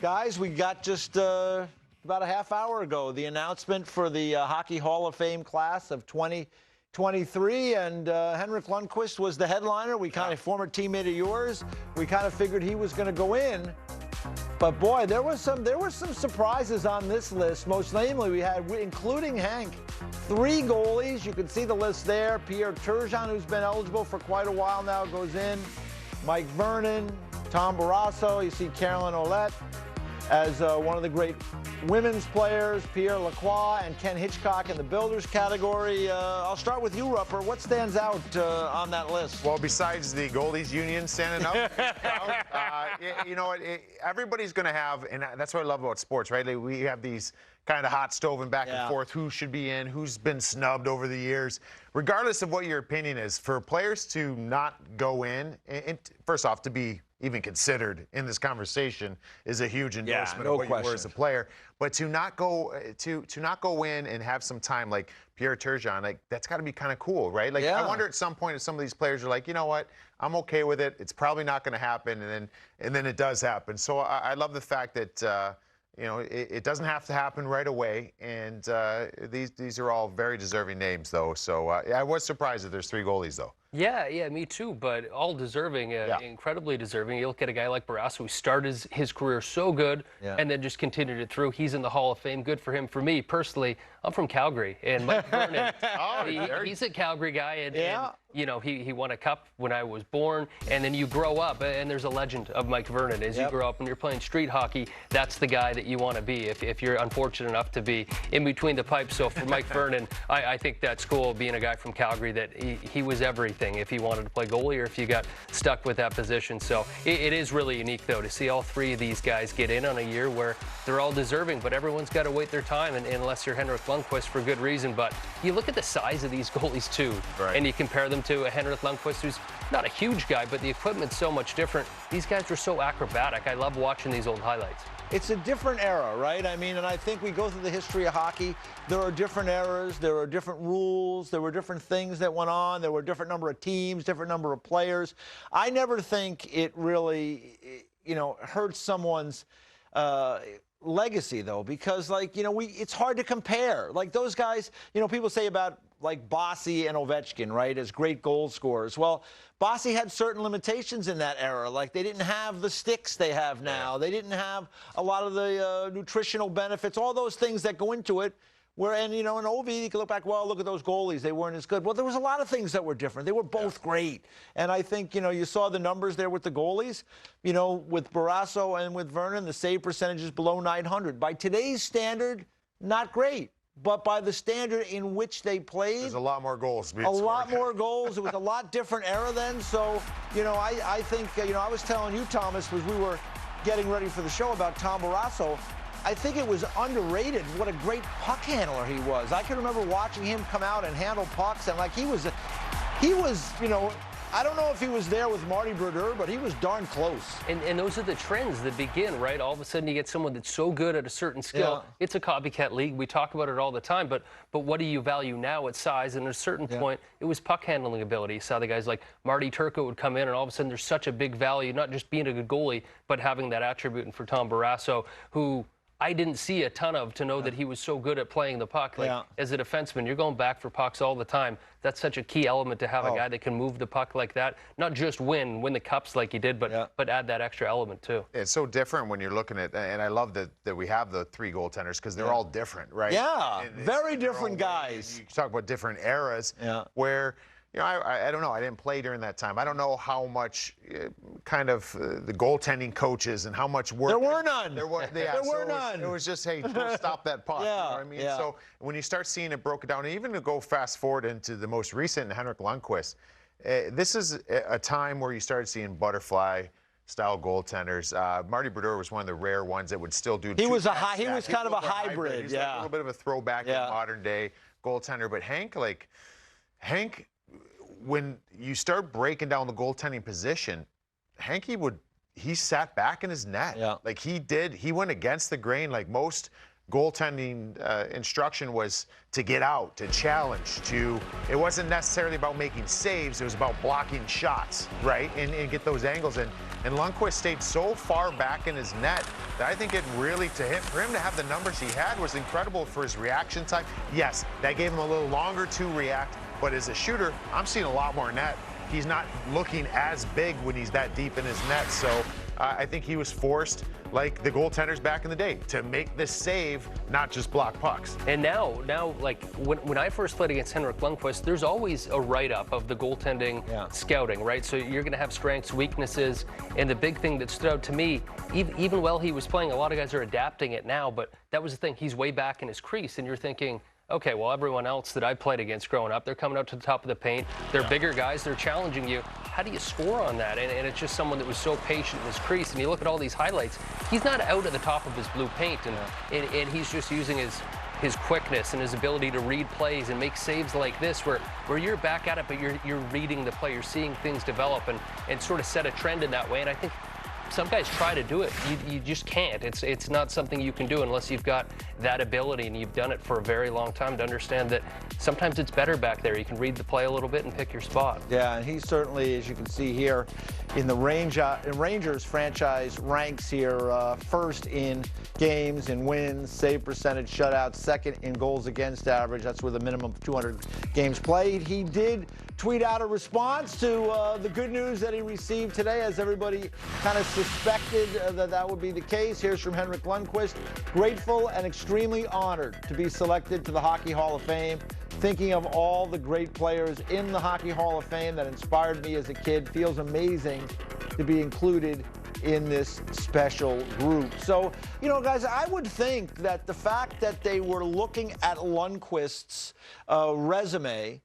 Guys, we got just about a half hour ago the announcement for the Hockey Hall of Fame class of 2023, and Henrik Lundqvist was the headliner. We kind of, former teammate of yours, we kind of figured he was going to go in. But boy, there were some surprises on this list. Most namely, we had, including Hank, 3 goalies. You can see the list there. Pierre Turgeon, who's been eligible for quite a while now, goes in. Mike Vernon, Tom Barrasso. You see Caroline Ouellette as one of the great women's players, Pierre Lacroix and Ken Hitchcock in the builders category. I'll start with you, Rupper. What stands out on that list? Well, besides the goalies union standing up, you know what, everybody's going to have, and that's what I love about sports, right? Like, we have these kind of hot stoving back and forth, who should be in, who's been snubbed over the years. Regardless of what your opinion is, for players to not go in, and first off, to be even considered in this conversation is a huge endorsement of what you were as a player. But to not go in and have some time, like Pierre Turgeon, like, that's got to be kind of cool, right? Like, I wonder at some point if some of these players are like, you know what, I'm okay with it. It's probably not going to happen, and then it does happen. So I love the fact that you know, it doesn't have to happen right away, and these are all very deserving names, though. So I was surprised that there's 3 goalies, though. Yeah, me too, but all deserving, incredibly deserving. You look at a guy like Barrasso, who started his career so good and then just continued it through. He's in the Hall of Fame. Good for him. For me, personally, I'm from Calgary, and Mike Vernon, he's a Calgary guy, and you know, he won a cup when I was born, and then you grow up, and there's a legend of Mike Vernon. As you grow up and you're playing street hockey, that's the guy that you want to be if you're unfortunate enough to be in between the pipes. So for Mike Vernon, I think that's cool, being a guy from Calgary, that he was everything if he wanted to play goalie or if you got stuck with that position. So it is really unique, though, to see all 3 of these guys get in on a year where they're all deserving, but everyone's got to wait their time, and unless you're Henrik Lundqvist for good reason. But you look at the size of these goalies, too, and you compare them to a Henrik Lundqvist, who's not a huge guy, but the equipment's so much different. These guys were so acrobatic. I love watching these old highlights. It's a different era, right? I mean, and I think we go through the history of hockey. There are different eras. There are different rules. There were different things that went on. There were a different number of teams, different number of players. I never think it really, you know, hurts someone's legacy, though, because, like, you know, it's hard to compare. Like, those guys, you know, people say about, like, Bossy and Ovechkin, right, as great goal scorers. Well, Bossy had certain limitations in that era. Like, they didn't have the sticks they have now. They didn't have a lot of the nutritional benefits, all those things that go into it. And, you know, in Ovi, you can look back, well, look at those goalies. They weren't as good. Well, there was a lot of things that were different. They were both great. And I think, you know, you saw the numbers there with the goalies. You know, with Barrasso and with Vernon, the save percentage is below 900. By today's standard, not great. But by the standard in which they played, there's a lot more goals. A lot more goals. It was a lot different era then. So, you know, I think, you know, I was telling you, Thomas, as we were getting ready for the show about Tom Barrasso, I think it was underrated what a great puck handler he was. I can remember watching him come out and handle pucks, and like he was, you know, I don't know if he was there with Marty Brodeur, but he was darn close. And those are the trends that begin, right? All of a sudden you get someone that's so good at a certain skill. It's a copycat league. We talk about it all the time, but what do you value now at size? And at a certain point, it was puck handling ability. You saw the guys like Marty Turco would come in, and all of a sudden there's such a big value, not just being a good goalie, but having that attribute. And for Tom Barrasso, who I didn't see a ton of, to know that he was so good at playing the puck. Like, as a defenseman, you're going back for pucks all the time. That's such a key element to have a guy that can move the puck like that. Not just win the cups like he did, but add that extra element too. It's so different when you're looking at, and I love that we have the 3 goaltenders, because they're all different, right? Yeah, very different guys. You talk about different eras where, you know, I don't know. I didn't play during that time. I don't know how much kind of the goaltending coaches and how much work. There were none. There were none. It was just, hey, go stop that puck. You know what I mean? So when you start seeing it broken down, and even to go fast forward into the most recent Henrik Lundqvist, this is a time where you started seeing butterfly-style goaltenders. Marty Brodeur was one of the rare ones that would still do. He was kind of a hybrid. He's like a little bit of a throwback in modern day goaltender. But Hank, when you start breaking down the goaltending position, he sat back in his net. Like he went against the grain like most goaltending instruction was to get out, to challenge, it wasn't necessarily about making saves, it was about blocking shots, right? And get those angles in. And Lundqvist stayed so far back in his net that I think it really, for him to have the numbers he had was incredible for his reaction time. Yes, that gave him a little longer to react, but as a shooter, I'm seeing a lot more net. He's not looking as big when he's that deep in his net. So I think he was forced, like the goaltenders back in the day, to make the save, not just block pucks. And now, like when I first played against Henrik Lundqvist, there's always a write-up of the goaltending scouting, right? So you're going to have strengths, weaknesses, and the big thing that stood out to me, even while he was playing, a lot of guys are adapting it now, but that was the thing. He's way back in his crease, and you're thinking, okay, well, everyone else that I played against growing up, they're coming out to the top of the paint. They're bigger guys. They're challenging you. How do you score on that? And it's just someone that was so patient in his crease. And you look at all these highlights, he's not out at the top of his blue paint, and he's just using his quickness and his ability to read plays and make saves like this, where you're back at it, but you're reading the play, you're seeing things develop and sort of set a trend in that way. And I think some guys try to do it. You just can't. It's not something you can do unless you've got that ability and you've done it for a very long time to understand that sometimes it's better back there. You can read the play a little bit and pick your spot. Yeah, and he's certainly, as you can see here, in the Rangers franchise ranks here, first in games and wins, save percentage, shutouts, second in goals against average. That's with a minimum of 200 games played. He did tweet out a response to the good news that he received today, as everybody kind of suspected that would be the case. Here's from Henrik Lundqvist. Grateful and extremely honored to be selected to the Hockey Hall of Fame. Thinking of all the great players in the Hockey Hall of Fame that inspired me as a kid. Feels amazing to be included in this special group. So, you know, guys, I would think that the fact that they were looking at Lundqvist's resume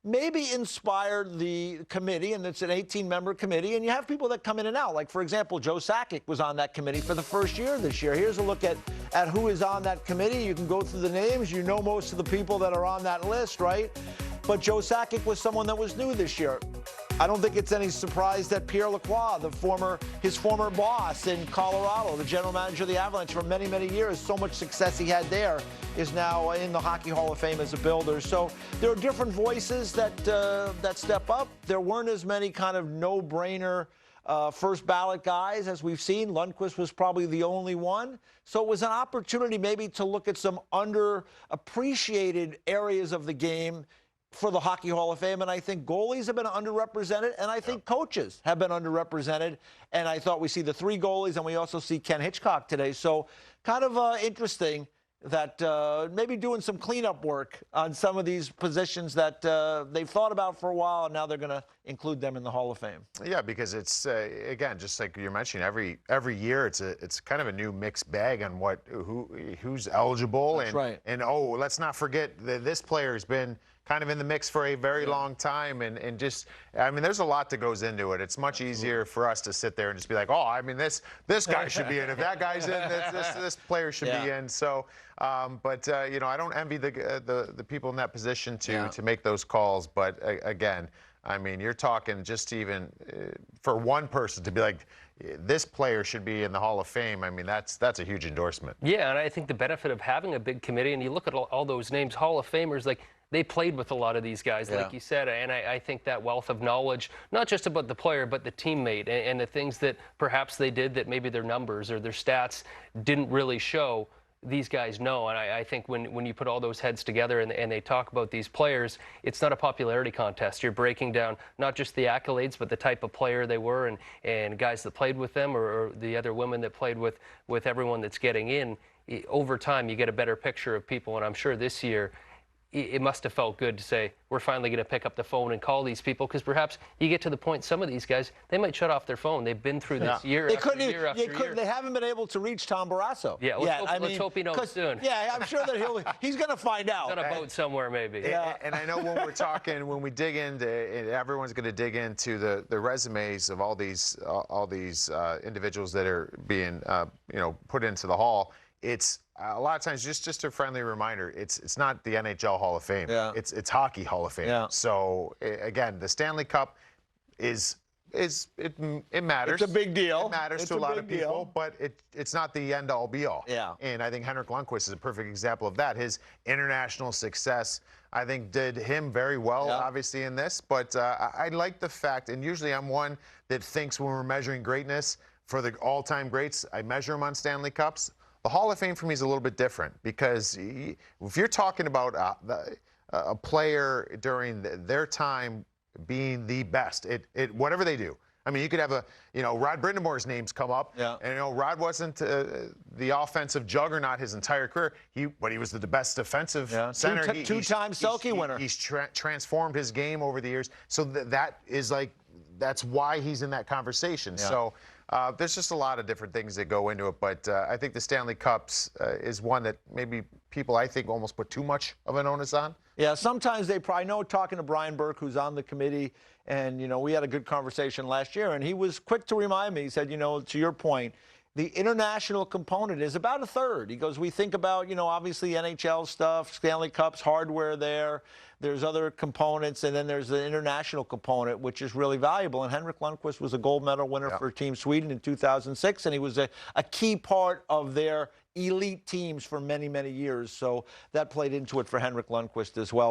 maybe inspired the committee, and it's an 18-member committee, and you have people that come in and out. Like, for example, Joe Sakic was on that committee for the first year this year. Here's a look at who is on that committee. You can go through the names. You know most of the people that are on that list, right? But Joe Sakic was someone that was new this year. I don't think it's any surprise that Pierre Lacroix, his former boss in Colorado, the general manager of the Avalanche for many, many years, so much success he had there, is now in the Hockey Hall of Fame as a builder. So there are different voices that step up. There weren't as many kind of no-brainer first ballot guys as we've seen. Lundqvist was probably the only one. So it was an opportunity maybe to look at some underappreciated areas of the game for the Hockey Hall of Fame, and I think goalies have been underrepresented, and I think coaches have been underrepresented, and I thought we see the three goalies, and we also see Ken Hitchcock today. So kind of interesting that maybe doing some cleanup work on some of these positions that they've thought about for a while, and now they're going to include them in the Hall of Fame. Yeah, because it's again, just like you're mentioning, every year it's kind of a new mixed bag on who's eligible. That's right. And oh, let's not forget that this player has been kind of in the mix for a very long time, and just, I mean, there's a lot that goes into it. It's much easier for us to sit there and just be like, oh, I mean, this guy should be in. If that guy's in, this player should be in. So, but you know, I don't envy the people in that position to make those calls. But again, I mean, you're talking just even for one person to be like, this player should be in the Hall of Fame. I mean, that's a huge endorsement. Yeah, and I think the benefit of having a big committee, and you look at all those names, Hall of Famers, like, they played with a lot of these guys, like you said, and I think that wealth of knowledge, not just about the player, but the teammate and the things that perhaps they did that maybe their numbers or their stats didn't really show, these guys know. And I think when you put all those heads together and they talk about these players, it's not a popularity contest. You're breaking down not just the accolades, but the type of player they were and guys that played with them or the other women that played with everyone that's getting in. Over time, you get a better picture of people, and I'm sure this year, it must have felt good to say, we're finally going to pick up the phone and call these people, because perhaps you get to the point, some of these guys, they might shut off their phone. They've been through this year after year. They haven't been able to reach Tom Barrasso. Yeah, let's hope he knows soon. Yeah, I'm sure that he's going to find out. He's on a boat somewhere, maybe. Yeah. And I know when we dig into, everyone's going to dig into the resumes of all these individuals that are being put into the Hall. It's a lot of times just a friendly reminder. It's not the NHL Hall of Fame. Yeah. It's Hockey Hall of Fame. Yeah. So again, the Stanley Cup is it matters. It's a big deal. It matters It's to a lot big of people, deal. but it's not the end-all, be-all. Yeah. And I think Henrik Lundqvist is a perfect example of that. His international success, I think, did him very well, obviously, in this. But I like the fact, and usually I'm one that thinks when we're measuring greatness for the all-time greats, I measure them on Stanley Cups. The Hall of Fame for me is a little bit different because if you're talking about a player during their time being the best, whatever they do. I mean, you could have Rod Brind'Amour's names come up, and Rod wasn't the offensive juggernaut his entire career. But he was the best defensive center. Two-time Selke winner. He's transformed his game over the years. So that's why he's in that conversation. Yeah. So there's just a lot of different things that go into it. But I think the Stanley Cups is one that maybe people, I think, almost put too much of an onus on. Yeah, sometimes they probably know, talking to Brian Burke, who's on the committee, and, we had a good conversation last year, and he was quick to remind me. He said, to your point, the international component is about a third. He goes, we think about, obviously NHL stuff, Stanley Cups, hardware there. There's other components, and then there's the international component, which is really valuable. And Henrik Lundqvist was a gold medal winner for Team Sweden in 2006, and he was a key part of their elite teams for many, many years. So that played into it for Henrik Lundqvist as well.